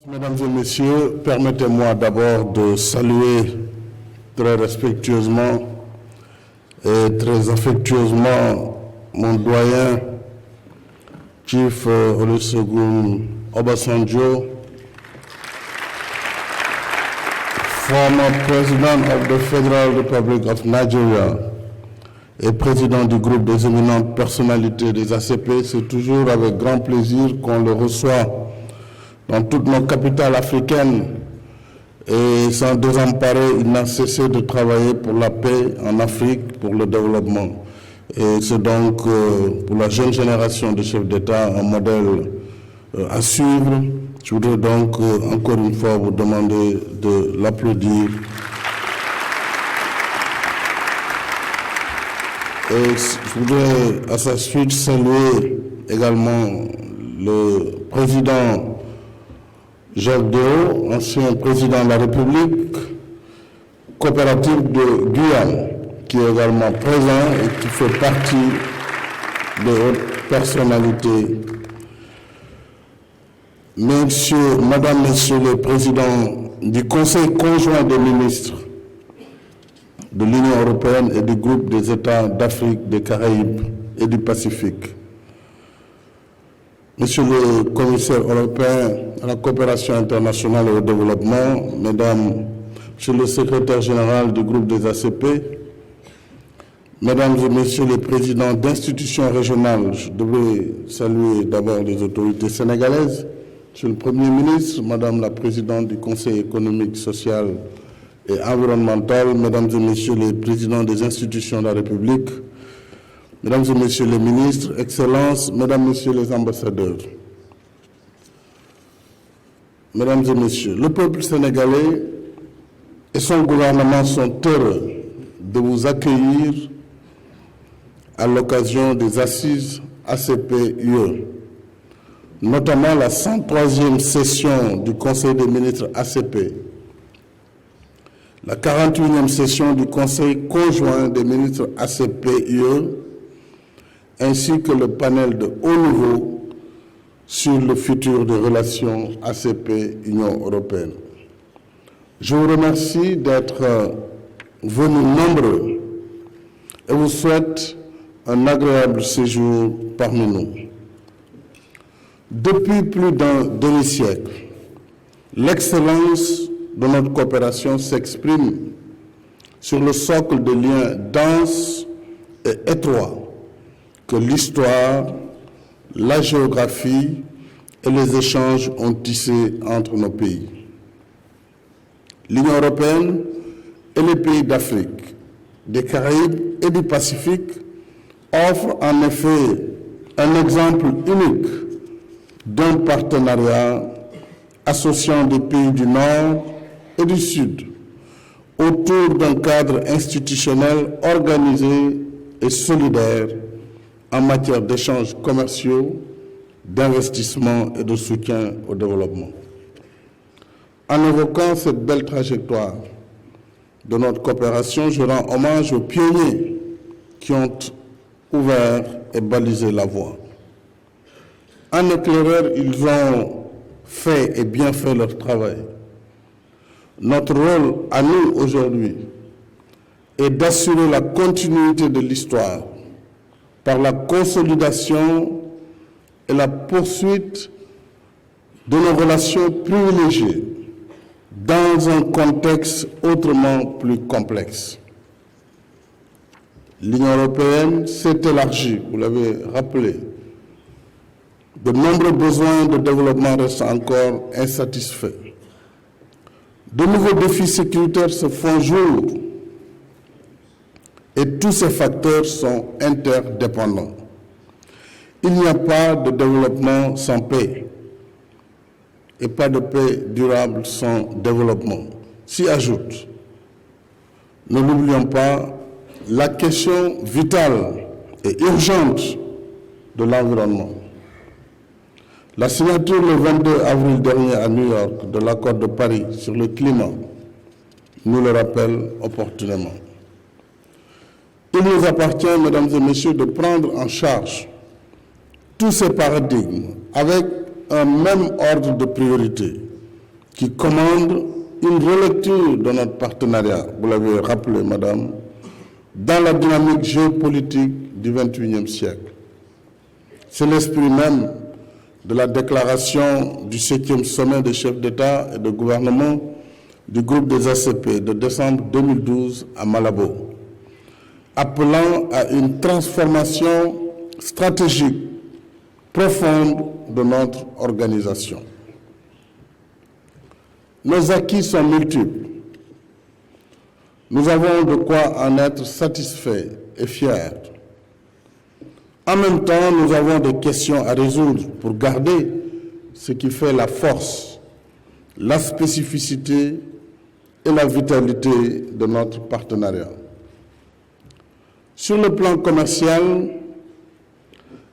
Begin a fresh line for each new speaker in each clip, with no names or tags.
Mesdames et messieurs, permettez-moi d'abord de saluer très respectueusement et très affectueusement mon doyen, Chief Olusegun Obasanjo, former President of the Federal Republic of Nigeria et président du groupe des éminentes personnalités des ACP. C'est toujours avec grand plaisir qu'on le reçoit dans toutes nos capitales africaines, et sans désemparer, il n'a cessé de travailler pour la paix en Afrique, pour le développement. Et c'est donc pour la jeune génération de chefs d'État un modèle à suivre. Je voudrais donc encore une fois vous demander de l'applaudir. Et je voudrais à sa suite saluer également le président Jacques Dehaut, ancien président de la République coopérative de Guyane, qui est également présent et qui fait partie de hautes personnalités. Madame, Messieurs les présidents du Conseil conjoint des ministres de l'Union européenne et du groupe des États d'Afrique, des Caraïbes et du Pacifique, Monsieur le commissaire européen à la coopération internationale et au développement, Mesdames, Monsieur le secrétaire général du groupe des ACP, Mesdames et Messieurs les présidents d'institutions régionales, je devrais saluer d'abord les autorités sénégalaises, Monsieur le Premier ministre, Madame la présidente du Conseil économique, social et environnemental, Mesdames et Messieurs les présidents des institutions de la République, Mesdames et Messieurs les ministres, Excellences, Mesdames et Messieurs les ambassadeurs, Mesdames et Messieurs, le peuple sénégalais et son gouvernement sont heureux de vous accueillir à l'occasion des assises ACP-UE, notamment la 103e session du Conseil des ministres ACP, la 48e session du Conseil conjoint des ministres ACP-UE, ainsi que le panel de haut niveau sur le futur des relations ACP-Union européenne. Je vous remercie d'être venus nombreux et vous souhaite un agréable séjour parmi nous. Depuis plus d'un demi-siècle, l'excellence de notre coopération s'exprime sur le socle de liens denses et étroits que l'histoire, la géographie et les échanges ont tissés entre nos pays. L'Union européenne et les pays d'Afrique, des Caraïbes et du Pacifique offrent en effet un exemple unique d'un partenariat associant des pays du Nord et du Sud autour d'un cadre institutionnel organisé et solidaire en matière d'échanges commerciaux, d'investissement et de soutien au développement. En évoquant cette belle trajectoire de notre coopération, je rends hommage aux pionniers qui ont ouvert et balisé la voie. En éclaireur, ils ont fait et bien fait leur travail. Notre rôle à nous aujourd'hui est d'assurer la continuité de l'histoire par la consolidation et la poursuite de nos relations privilégiées dans un contexte autrement plus complexe. L'Union européenne s'est élargie, vous l'avez rappelé. De nombreux besoins de développement restent encore insatisfaits. De nouveaux défis sécuritaires se font jour et tous ces facteurs sont interdépendants. Il n'y a pas de développement sans paix et pas de paix durable sans développement. S'y ajoute, ne l'oublions pas, la question vitale et urgente de l'environnement. La signature le 22 avril dernier à New York de l'accord de Paris sur le climat nous le rappelle opportunément. Il nous appartient, mesdames et messieurs, de prendre en charge tous ces paradigmes avec un même ordre de priorité, qui commande une relecture de notre partenariat, vous l'avez rappelé, Madame, dans la dynamique géopolitique du XXIe siècle. C'est l'esprit même de la déclaration du 7e sommet des chefs d'État et de gouvernement du groupe des ACP de décembre 2012 à Malabo, appelant à une transformation stratégique profonde de notre organisation. Nos acquis sont multiples. Nous avons de quoi en être satisfaits et fiers. En même temps, nous avons des questions à résoudre pour garder ce qui fait la force, la spécificité et la vitalité de notre partenariat. Sur le plan commercial,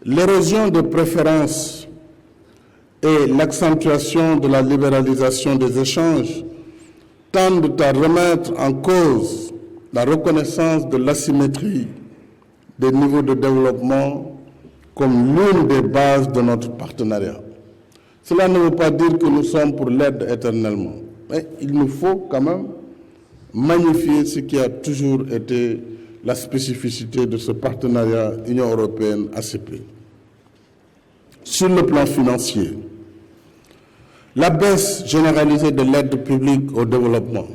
l'érosion des préférences et l'accentuation de la libéralisation des échanges tendent à remettre en cause la reconnaissance de l'asymétrie des niveaux de développement comme l'une des bases de notre partenariat. Cela ne veut pas dire que nous sommes pour l'aide éternellement, mais il nous faut quand même magnifier ce qui a toujours été la spécificité de ce partenariat Union européenne-ACP. Sur le plan financier, la baisse généralisée de l'aide publique au développement,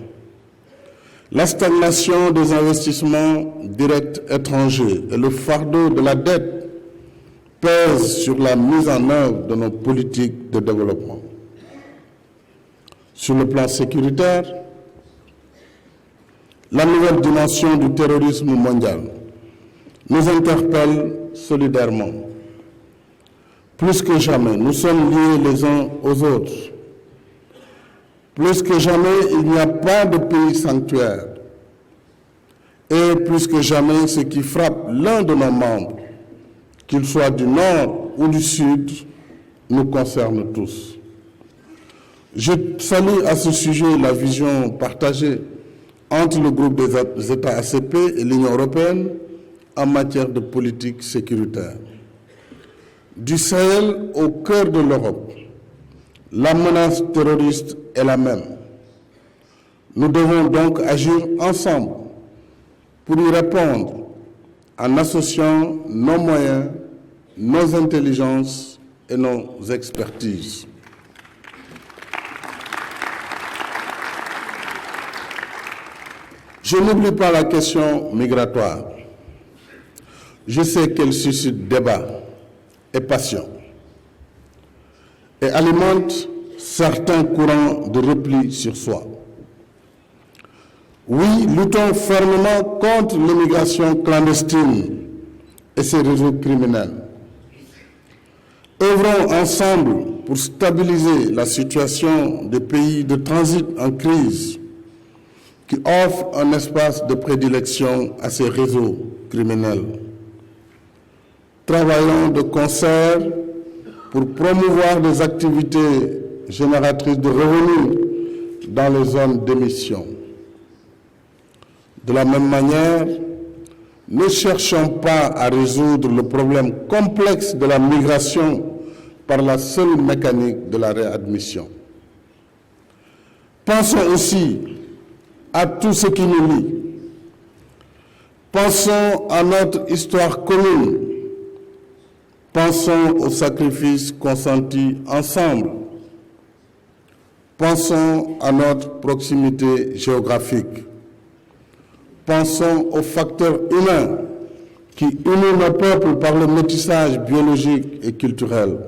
la stagnation des investissements directs étrangers et le fardeau de la dette pèsent sur la mise en œuvre de nos politiques de développement. Sur le plan sécuritaire, la nouvelle dimension du terrorisme mondial nous interpelle solidairement. Plus que jamais, nous sommes liés les uns aux autres. Plus que jamais, il n'y a pas de pays sanctuaire. Et plus que jamais, ce qui frappe l'un de nos membres, qu'il soit du Nord ou du Sud, nous concerne tous. Je salue à ce sujet la vision partagée entre le groupe des États ACP et l'Union européenne en matière de politique sécuritaire. Du Sahel au cœur de l'Europe, la menace terroriste est la même. Nous devons donc agir ensemble pour y répondre en associant nos moyens, nos intelligences et nos expertises. Je n'oublie pas la question migratoire. Je sais qu'elle suscite débat et passion et alimente certains courants de repli sur soi. Oui, luttons fermement contre l'immigration clandestine et ses réseaux criminels. Œuvrons ensemble pour stabiliser la situation des pays de transit en crise qui offrent un espace de prédilection à ces réseaux criminels. Travaillons de concert pour promouvoir des activités génératrices de revenus dans les zones d'émission. De la même manière, ne cherchons pas à résoudre le problème complexe de la migration par la seule mécanique de la réadmission. Pensons aussi à tout ce qui nous lie. Pensons à notre histoire commune. Pensons aux sacrifices consentis ensemble. Pensons à notre proximité géographique. Pensons aux facteurs humains qui unissent nos peuples par le métissage biologique et culturel.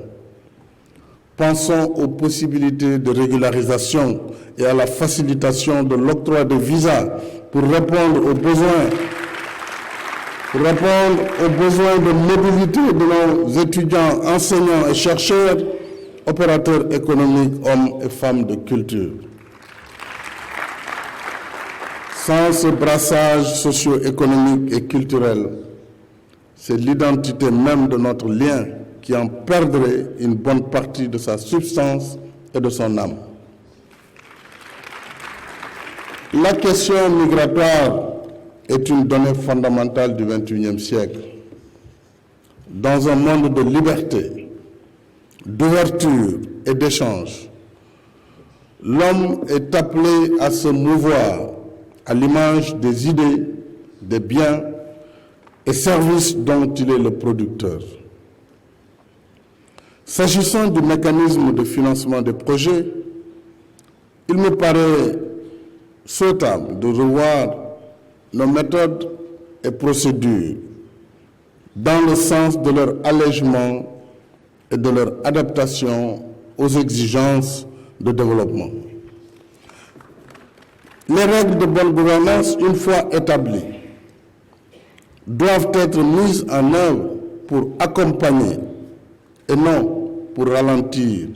Pensons aux possibilités de régularisation et à la facilitation de l'octroi de visas pour répondre aux besoins de mobilité de nos étudiants, enseignants et chercheurs, opérateurs économiques, hommes et femmes de culture. Sans ce brassage socio-économique et culturel, c'est l'identité même de notre lien qui en perdrait une bonne partie de sa substance et de son âme. La question migratoire est une donnée fondamentale du XXIe siècle. Dans un monde de liberté, d'ouverture et d'échange, L'homme est appelé à se mouvoir à l'image des idées, des biens et services dont il est le producteur. S'agissant du mécanisme de financement des projets, il me paraît souhaitable de revoir nos méthodes et procédures dans le sens de leur allègement et de leur adaptation aux exigences de développement. Les règles de bonne gouvernance, une fois établies, doivent être mises en œuvre pour accompagner et non pour ralentir,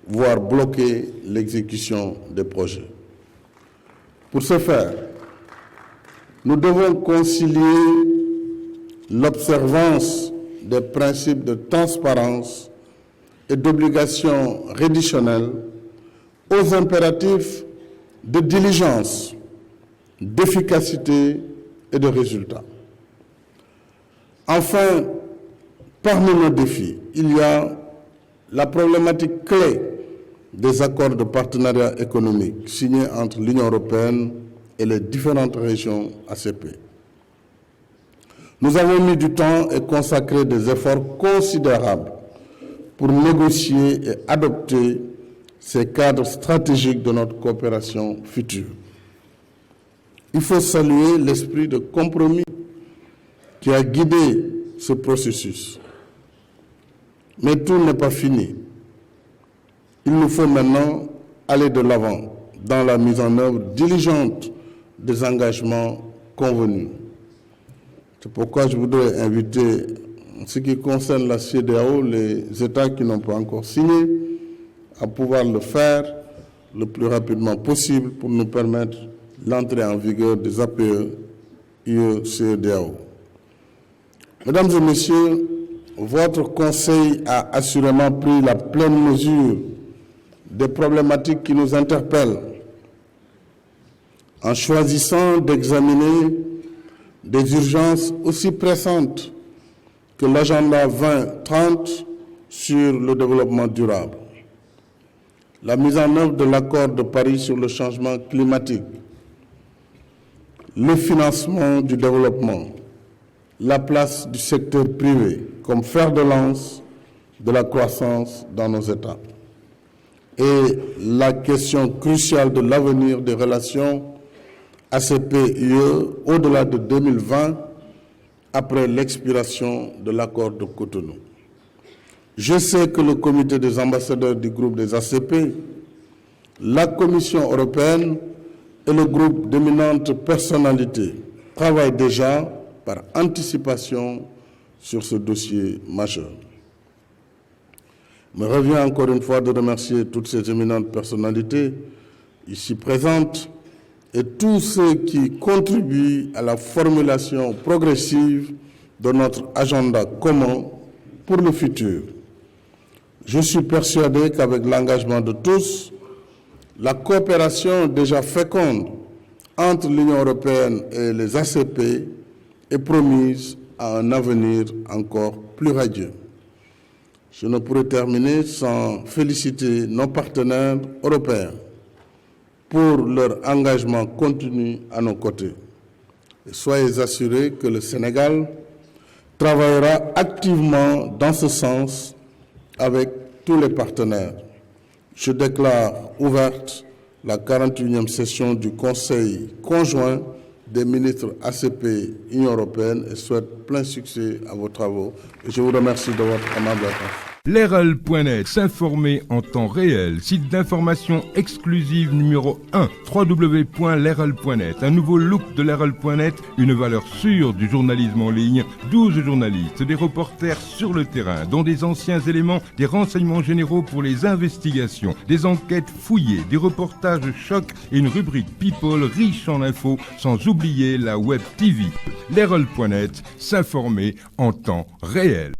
voire bloquer l'exécution des projets. Pour ce faire, nous devons concilier l'observance des principes de transparence et d'obligations rédactionnelles aux impératifs de diligence, d'efficacité et de résultat. Enfin, parmi nos défis, il y a la problématique clé des accords de partenariat économique signés entre l'Union européenne et les différentes régions ACP. Nous avons mis du temps et consacré des efforts considérables pour négocier et adopter ces cadres stratégiques de notre coopération future. Il faut saluer l'esprit de compromis qui a guidé ce processus. Mais tout n'est pas fini. Il nous faut maintenant aller de l'avant dans la mise en œuvre diligente des engagements convenus. C'est pourquoi je voudrais inviter, en ce qui concerne la CEDEAO, les États qui n'ont pas encore signé, à pouvoir le faire le plus rapidement possible pour nous permettre l'entrée en vigueur des APE UE-CEDEAO. Mesdames et Messieurs, votre Conseil a assurément pris la pleine mesure des problématiques qui nous interpellent en choisissant d'examiner des urgences aussi pressantes que l'agenda 2030 sur le développement durable, la mise en œuvre de l'accord de Paris sur le changement climatique, le financement du développement, la place du secteur privé comme fer de lance de la croissance dans nos États et la question cruciale de l'avenir des relations ACP-UE au-delà de 2020 après l'expiration de l'accord de Cotonou. Je sais que le comité des ambassadeurs du groupe des ACP, la Commission européenne et le groupe d'éminentes personnalités travaillent déjà par anticipation sur ce dossier majeur. Il me revient encore une fois de remercier toutes ces éminentes personnalités ici présentes et tous ceux qui contribuent à la formulation progressive de notre agenda commun pour le futur. Je suis persuadé qu'avec l'engagement de tous, la coopération déjà féconde entre l'Union européenne et les ACP est promise à un avenir encore plus radieux. Je ne pourrais terminer sans féliciter nos partenaires européens pour leur engagement continu à nos côtés. Et soyez assurés que le Sénégal travaillera activement dans ce sens avec tous les partenaires. Je déclare ouverte la 41e session du Conseil conjoint des ministres ACP Union européenne et souhaite plein succès à vos travaux. Et je vous remercie de votre aimable attention.
L'RL.net, s'informer en temps réel, site d'information exclusive numéro 1, www.l'RL.net, un nouveau look de l'RL.net, une valeur sûre du journalisme en ligne, 12 journalistes, des reporters sur le terrain, dont des anciens éléments, des renseignements généraux pour les investigations, des enquêtes fouillées, des reportages choc et une rubrique People riche en infos, sans oublier la Web TV. L'RL.net, s'informer en temps réel.